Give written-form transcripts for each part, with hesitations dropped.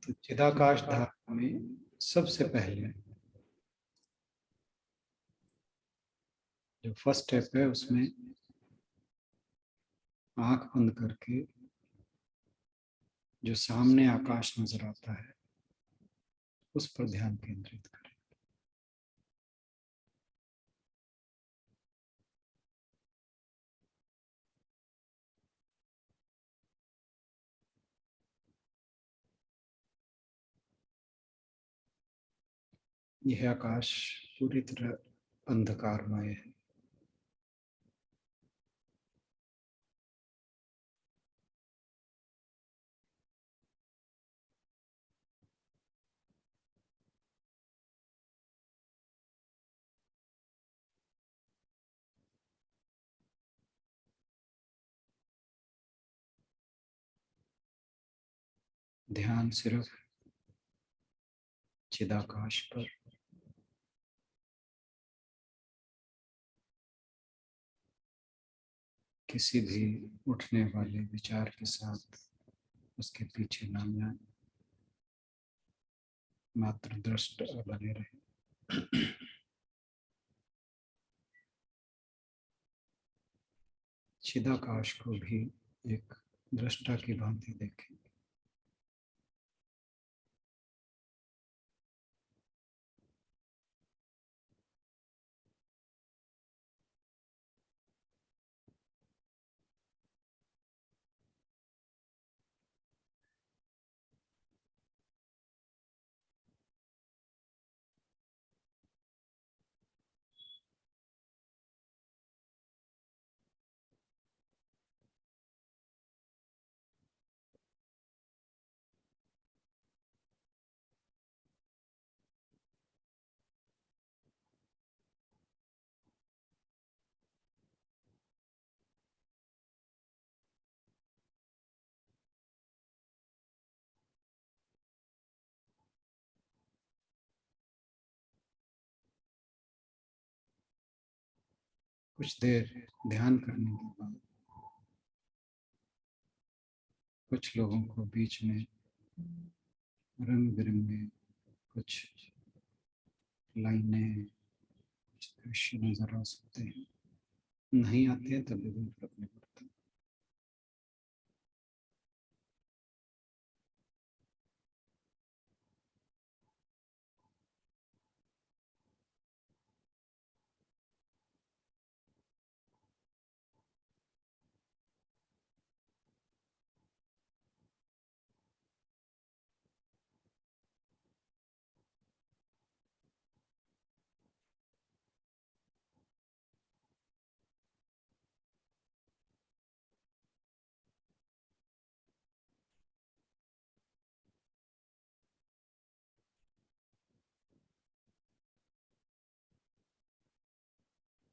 तो चिदाकाश धारणा में सबसे पहले जो फर्स्ट स्टेप है उसमें आंख बंद करके जो सामने आकाश नजर आता है उस पर ध्यान केंद्रित करें। यह आकाश पूरी तरह अंधकारमय है। ध्यान सिर्फ चिदाकाश पर, किसी भी उठने वाले विचार के साथ उसके पीछे ना जाए, मात्र दृष्ट बने रहे। चिदाकाश को भी एक दृष्टा की भांति देखें। कुछ देर ध्यान करने के बाद कुछ लोगों को बीच में रंग बिरंगे कुछ लाइनें, कुछ दृश्य नजर आ सकते हैं। नहीं आते हैं तभी भी फर्क नहीं पड़ता।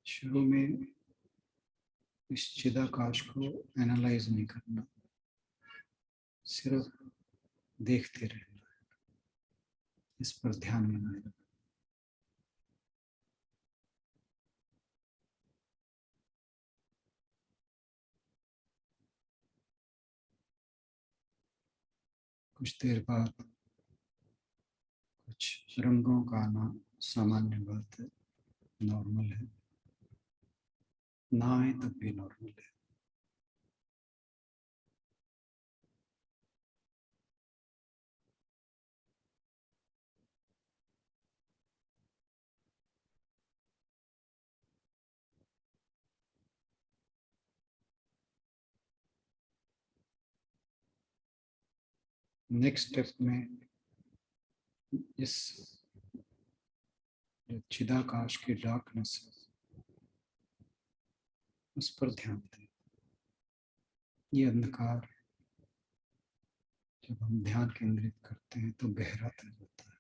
शुरू में इस चिदाकाश को एनालाइज नहीं करना, सिर्फ देखते रहना, इस पर ध्यान नहीं देना। कुछ देर बाद कुछ रंगों का आना सामान्य बात है, नॉर्मल है। ना आए तब भी नॉर्मल है। नेक्स्ट स्टेप में इस जो चिदाकाश की डार्कनेस है उस पर ध्यान दें। ये अंधकार जब हम ध्यान केंद्रित करते हैं तो गहराता जाता है।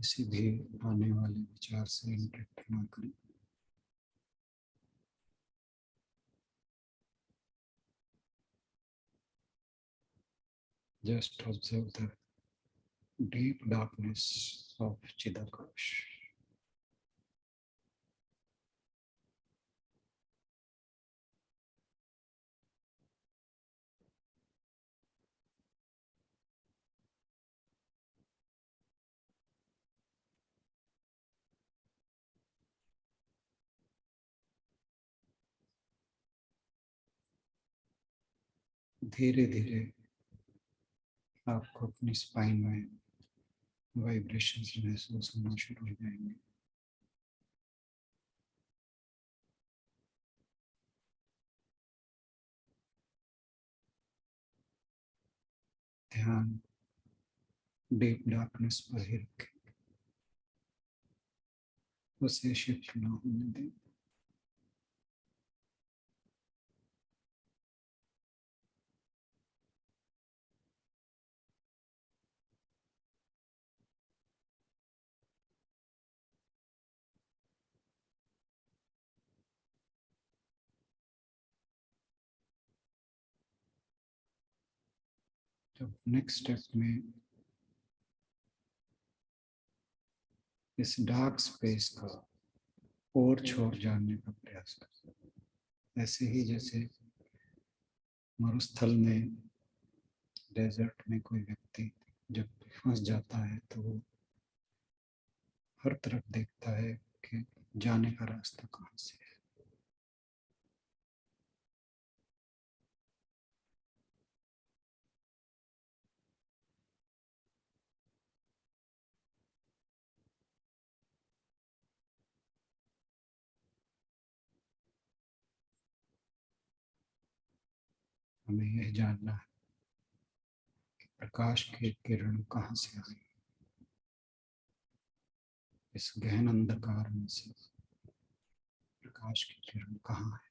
किसी भी आने वाले विचार से इंटरेक्ट ना करें। Just observe the deep darkness of Chidakash. धीरे धीरे आपको अपनी स्पाइन में वाइब्रेशंस महसूस होना शुरू हो जाएंगे। ध्यान डीप डार्कनेस पर ही रखें, उसे शिफ्ट ना होने दें। जब नेक्स्ट स्टेप में इस डार्क स्पेस का और छोर जानने का प्रयास करें, ऐसे ही जैसे मरुस्थल में, डेजर्ट में कोई व्यक्ति जब फंस जाता है तो वो हर तरफ देखता है कि जाने का रास्ता कहाँ से है। हमें यह जानना है कि प्रकाश की किरण कहाँ से आई, इस गहन अंधकार में से प्रकाश की किरण कहाँ है।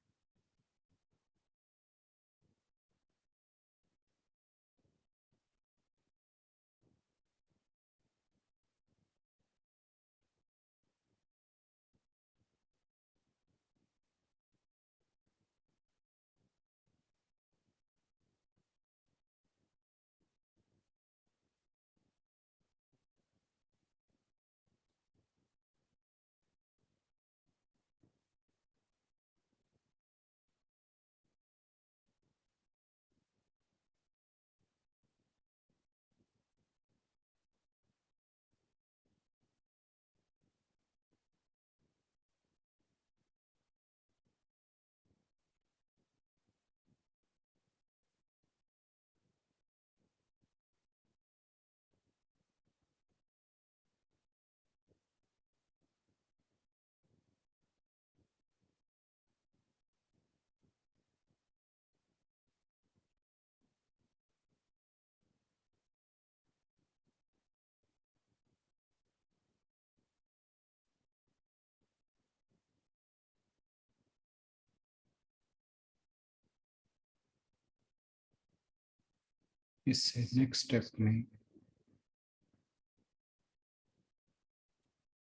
इससे नेक्स्ट स्टेप में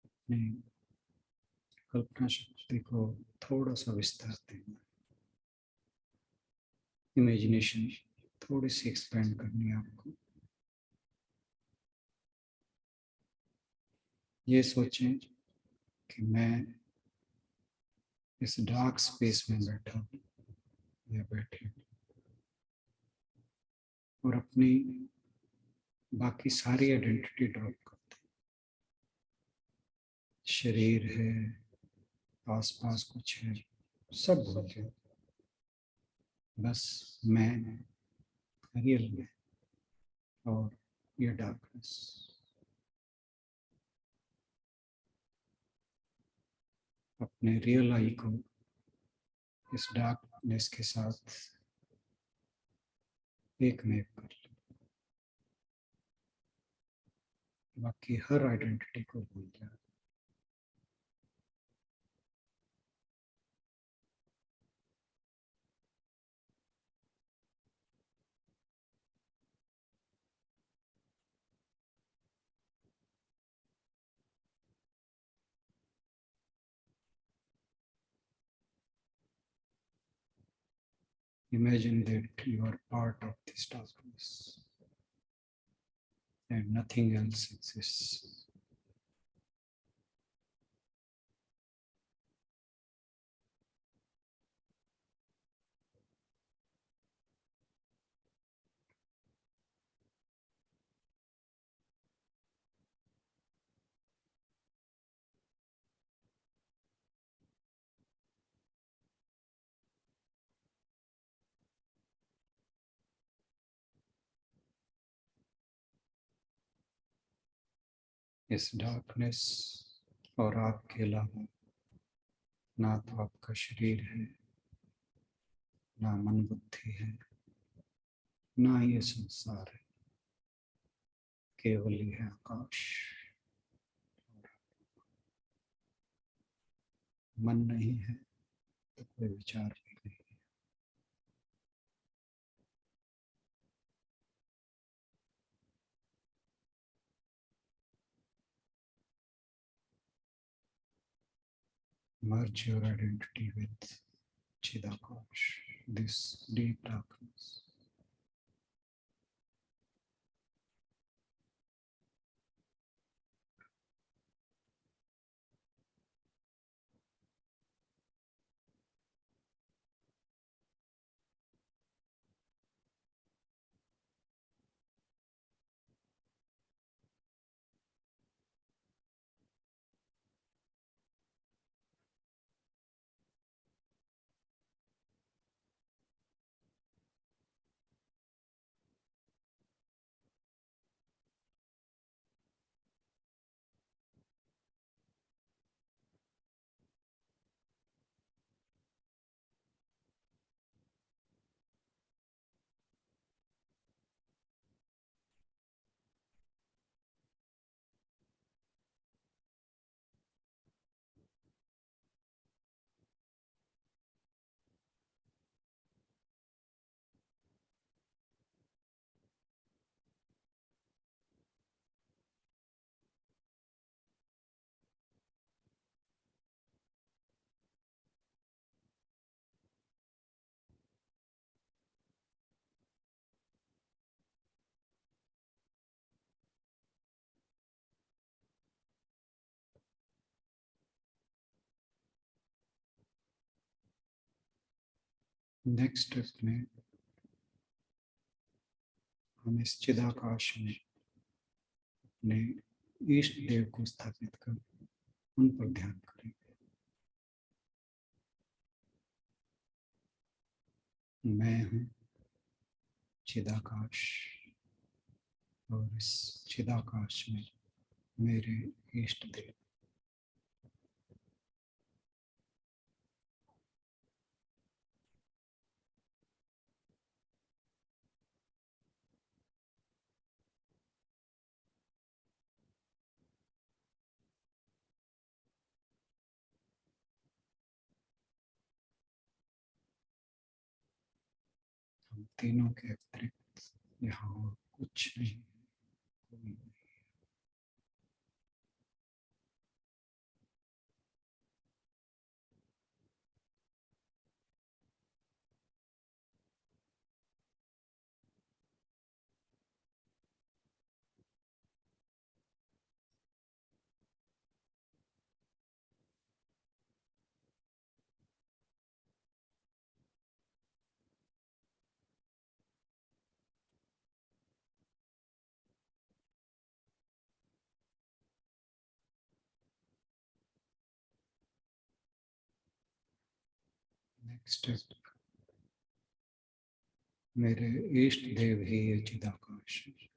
अपनी कल्पना शक्ति को थोड़ा सा विस्तार देना, इमेजिनेशन थोड़ी सी एक्सपेंड करनी है आपको। ये सोचें कि मैं इस डार्क स्पेस में बैठा हूँ या बैठी हूँ, और अपनी बाकी सारी आइडेंटिटी ड्रॉप करते हैं। शरीर है, आसपास कुछ है, सब भूल जाओ, बस मैं, रियल में, और ये डार्कनेस। अपने रियल आई को इस डार्कनेस के साथ एक में एक कर लो, बाकी हर आइडेंटिटी को भूल जाओ। Imagine that you are part of this darkness and nothing else exists. इस डार्कनेस और आपके अलावा ना तो आपका शरीर है, ना मन बुद्धि है, ना ये संसार है, केवल ये है आकाश। मन नहीं है तो कोई विचार भी नहीं। Merge your identity with Chidakash, this deep darkness. Next step में हम इस चिदाकाश में अपने इष्ट देव को स्थापित कर उन पर ध्यान करेंगे। मैं हूँ चिदाकाश और इस चिदाकाश में मेरे इष्ट देव। हम तीनों के अतिरिक्त यहाँ और कुछ नहीं, कोई नहीं। नेक्स्ट स्टेप, मेरे इष्ट देव ही ये चिदाकाश है।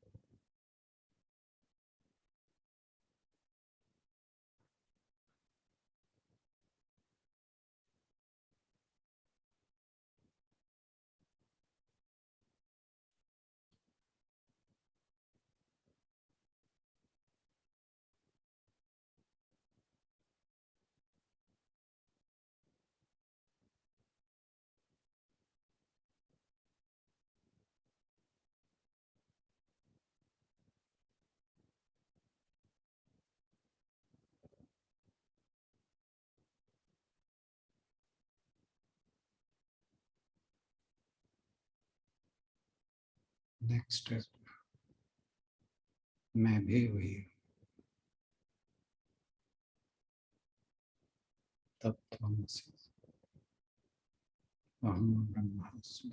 नेक्स्ट स्टेप, मैं भी वही हूँ। तत्त्वमसि अहं ब्रह्मास्मि।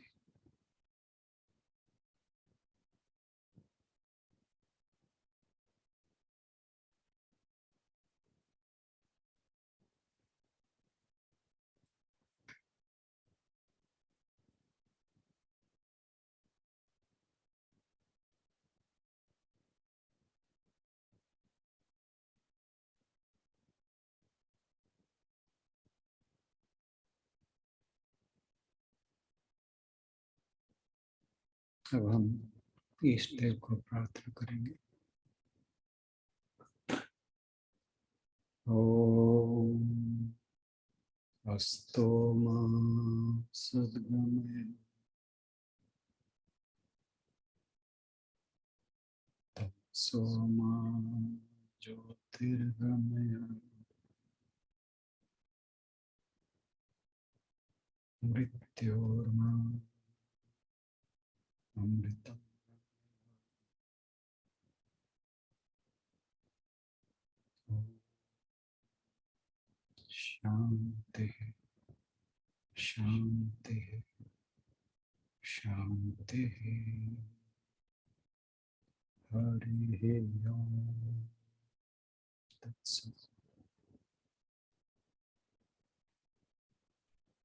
अब हम इष्ट देव को प्रार्थना करेंगे। ओम अस्तो मा सद्गमय तमसो मा ज्योतिर्गमय मृत्योर्मा अमृतम्। शांति शांति शांति। हरि ओम तत्सत्।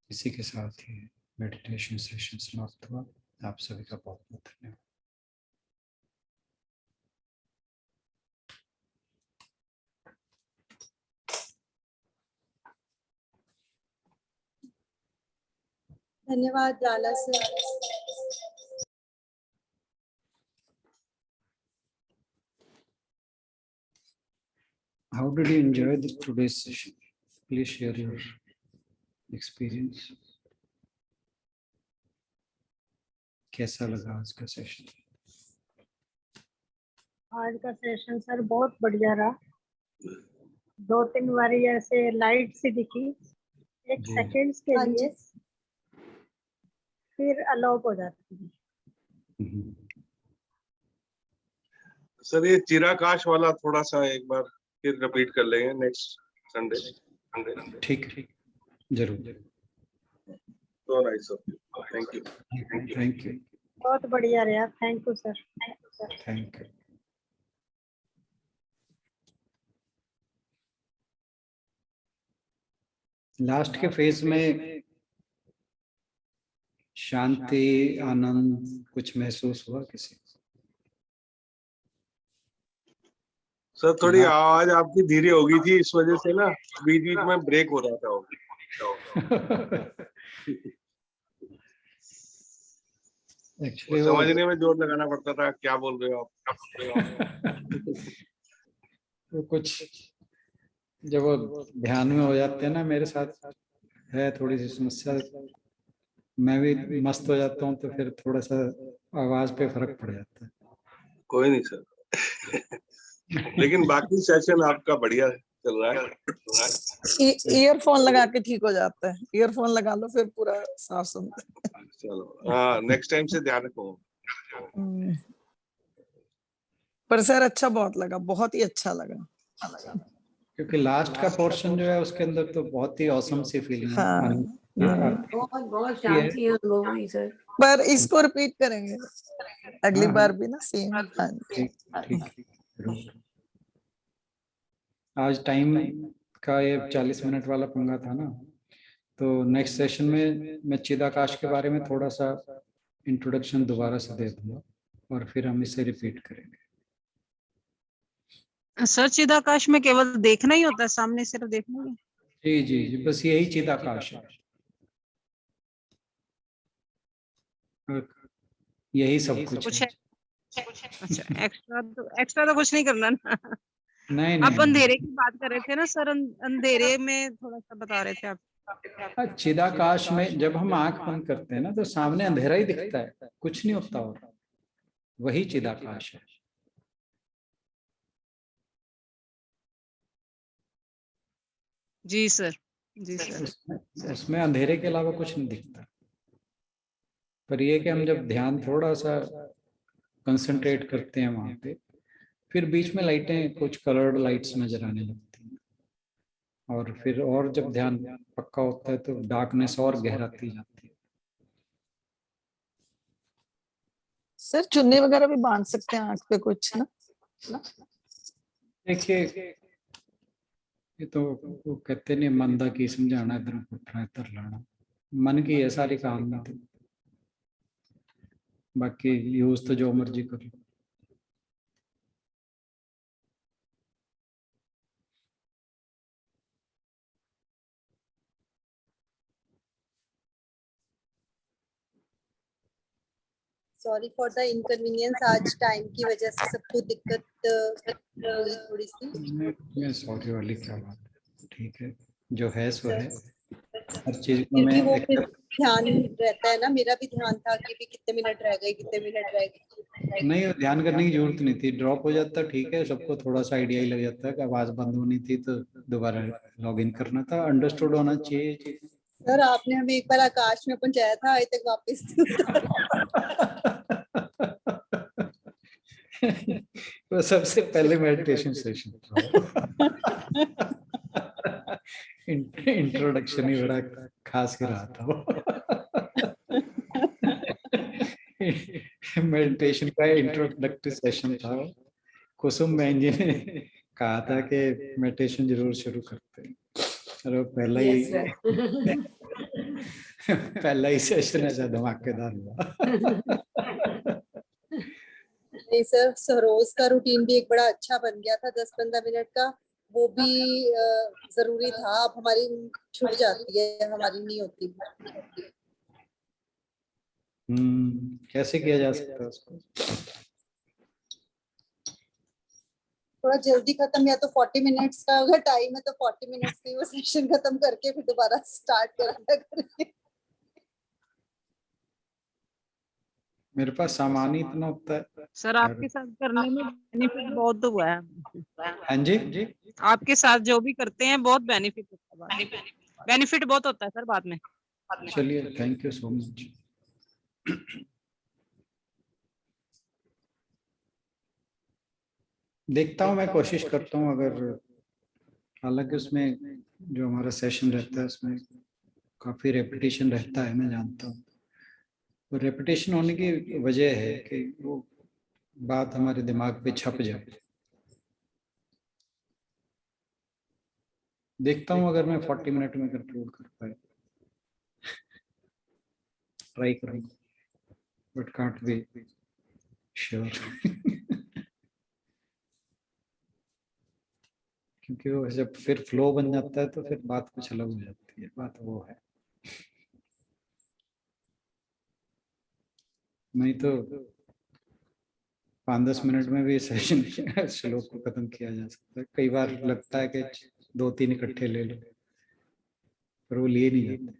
इसी के साथ ही मेडिटेशन सेशन समाप्त हुआ। आप सभी का बहुत बहुत धन्यवाद। धन्यवाद लाला sir. How did you enjoy today's session? Please share your experience. कैसा लगा आज का सेशन? आज का सेशन सर बहुत बढ़िया रहा। 2-3 बारी ऐसे लाइट सी दिखी एक जी। सेकंड्स के लिए, फिर अलोप हो जाती है। सर ये चिराकाश वाला थोड़ा सा एक बार फिर रिपीट कर लेंगे नेक्स्ट संडे। ठीक है, जरूर। तो nice sir, thank you. Thank you. बहुत बढ़िया रहा। Thank you sir. Thank you. Last के फेज में शांति आनंद कुछ महसूस हुआ किसी को? सर थोड़ी आवाज आपकी धीरे हो गई थी, इस वजह से ना बीच बीच में ब्रेक हो रहा था। एक्चुअली समझने में जोर लगाना पड़ता था, क्या बोल रहे हो आप। तो कुछ जब वो ध्यान में हो जाते हैं ना, मेरे साथ है थोड़ी सी समस्या, मैं भी मस्त हो जाता हूँ तो फिर थोड़ा सा आवाज पे फर्क पड़ जाता है। कोई नहीं सर। लेकिन बाकी सेशन आपका बढ़िया चल रहा है। ईयरफोन लगा के ठीक हो जाता है। ईयरफोन लगा लो फिर पूरा साफ सुनते हैं। चलो हाँ, नेक्स्ट टाइम से ध्यान रखो। पर सर अच्छा बहुत लगा, बहुत ही अच्छा लगा। क्योंकि लास्ट का पोर्शन जो है उसके अंदर तो बहुत ही औसम सी फीलिंग है। हाँ, बहुत शांति है अनुभव हुई सर। पर इसको रिपीट करेंगे अगली बार भी ना सेम। हाँ ठीक ठीक। आज टाइम का ये 40 मिनट वाला पंगा था ना, तो नेक्स्ट सेशन में मैं चिदाकाश के बारे में थोड़ा सा इंट्रोडक्शन दोबारा से दे दूंगा और फिर हम इसे रिपीट करेंगे। सर चिदाकाश में केवल देखना ही होता है, सामने सिर्फ देखना ही? जी जी जी, बस यही चिदाकाश है, यही सब कुछ है। अच्छा, एक्स्ट्रा तो कुछ नहीं करना ना? नहीं आप नहीं, अंधेरे की बात कर रहे थे ना सर, अंधेरे में थोड़ा सा बता रहे थे आप। चिदाकाश में जब हम आंख बंद करते हैं ना तो सामने अंधेरा ही दिखता है, कुछ नहीं होता और वही चिदाकाश है। जी सर, जी सर। उसमें अंधेरे के अलावा कुछ नहीं दिखता। पर ये कि हम जब ध्यान थोड़ा सा कंसंट्रेट करते हैं वहां पे, फिर बीच में लाइटें कुछ कलर्ड लाइट्स नजर आने लगती हैं, और फिर और जब ध्यान पक्का होता है तो डार्कनेस और गहराती जाती है। सर चुन्नी वगैरह भी बांध सकते हैं आंख पे कुछ ना? देखिए, ये तो वो कहते नहीं, मंदा की समझाना इधर पुट्ठा इधर लाना, मन की है सारी कहानी। तो बाकी यूज तो जो मर्जी कर लो। सॉरी फॉर द इनकन्वीनियंस, आज टाइम की वजह से सबको दिक्कत हुई थोड़ी सी। मैं सॉरी वाली क्या बात है, ठीक है, जो है सो है। सर हर चीज को फिर मैं भी वो फिर accept- ध्यान रहता है ना, मेरा भी ध्यान था कि भी कितने मिनट रह गए, कितने मिनट रह गए। नहीं, ध्यान करने की जरूरत नहीं थी, ड्रॉप हो जाता, ठीक है, सबको थोड़ा सा आइडिया ही लग जाता है कि आवाज बंद होनी थी तो दोबारा लॉग इन करना था, अंडरस्टूड होना चाहिए चीज। सर आपने हमें एक बार आकाश में पहुंचाया था, आज तक वापस वो सबसे पहले मेडिटेशन सेशन था। इंट्रोडक्शन ही बड़ा खास ही रहा था वो। मेडिटेशन का इंट्रोडक्टरी सेशन था वो। कुसुम बहन जी ने कहा था कि मेडिटेशन जरूर शुरू करते हैं, और वो पहला ही Yes, sir. पहला ही सेशन ऐसा धमाकेदार हुआ। नहीं सर, सरोज का रूटीन भी एक बड़ा अच्छा बन गया था, 10-15 मिनट का, वो भी जरूरी था। अब हमारी छूट जाती है, हमारी नहीं होती। कैसे किया जा सकता है उसको? थोड़ा जल्दी खत्म, या तो 40 मिनट्स का अगर टाइम है तो 40 मिनट्स में वो सेशन खत्म करके फिर दोबारा स्टार्ट कर दिया करें। मेरे पास सामान ही इतना होता है। सर आपके साथ करने में बेनिफिट बहुत हुआ है। हाँ जी, आपके साथ जो भी करते हैं बहुत बेनिफिट होता है, बेनिफिट बहुत होता है सर बाद में। चलिए, थैंक यू सो मच। देखता हूँ, मैं कोशिश करता हूँ, अगर, हालांकि उसमें जो हमारा सेशन रहता है उसमें काफी रेपिटेशन रहता है, मैं जानता हूँ, तो रेपिटेशन होने की वजह है कि वो बात हमारे दिमाग पे छप जाए। देखता हूँ अगर मैं 40 मिनट में कंट्रोल कर पाए, ट्राई करूँगा, बट कांट बी श्योर। क्योंकि वो जब फिर फ्लो बन जाता है तो फिर बात कुछ अलग हो जाती है, बात वो है। नहीं तो 5-10 मिनट में भी सेशन श्लोक को खत्म किया जा सकता है। कई बार लगता है कि 2-3 इकट्ठे ले लो, पर वो लिए नहीं जाते,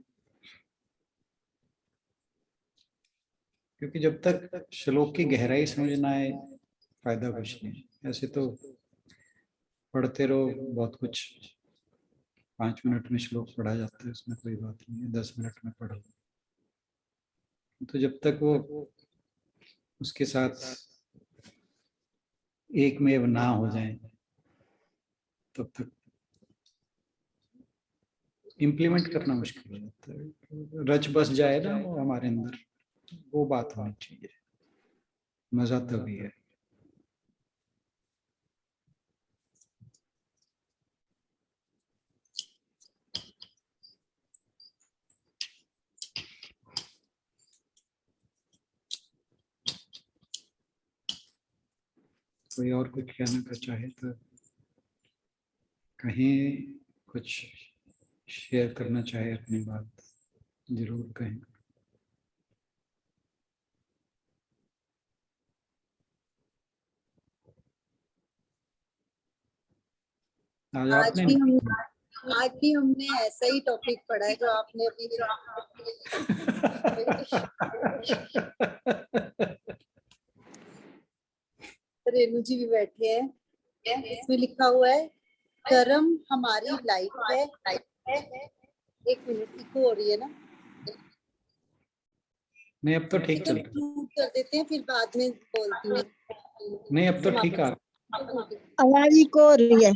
क्योंकि जब तक श्लोक की गहराई समझ ना आए फायदा कुछ नहीं। ऐसे तो पढ़ते रहो बहुत कुछ, 5 मिनट में श्लोक पढ़ा जाता है, उसमें कोई बात नहीं है, 10 मिनट में पढ़ो। तो जब तक वो उसके साथ एक में ना हो जाए तब तक इम्प्लीमेंट करना मुश्किल हो जाता है। रच बस जाए ना वो हमारे अंदर, वो बात होनी चाहिए, मजा तभी है। कोई और कुछ कहना का चाहे तो कहीं, कुछ शेयर करना चाहे अपनी बात जरूर कहें। आज आज आपने भी हमने ऐसा ही टॉपिक पढ़ा है जो आपने अभी रेणु जी भी बैठे हैं। इसमें लिखा हुआ है, कर्म हमारी लाइफ है। एक मिनट, इको हो रही है ना? नहीं अब तो ठीक तो चल रहा है। म्यूट कर देते हैं, फिर बाद में बोलती हूँ। नहीं अब तो ठीक आ समाप्त। आवाज इको हो रही है।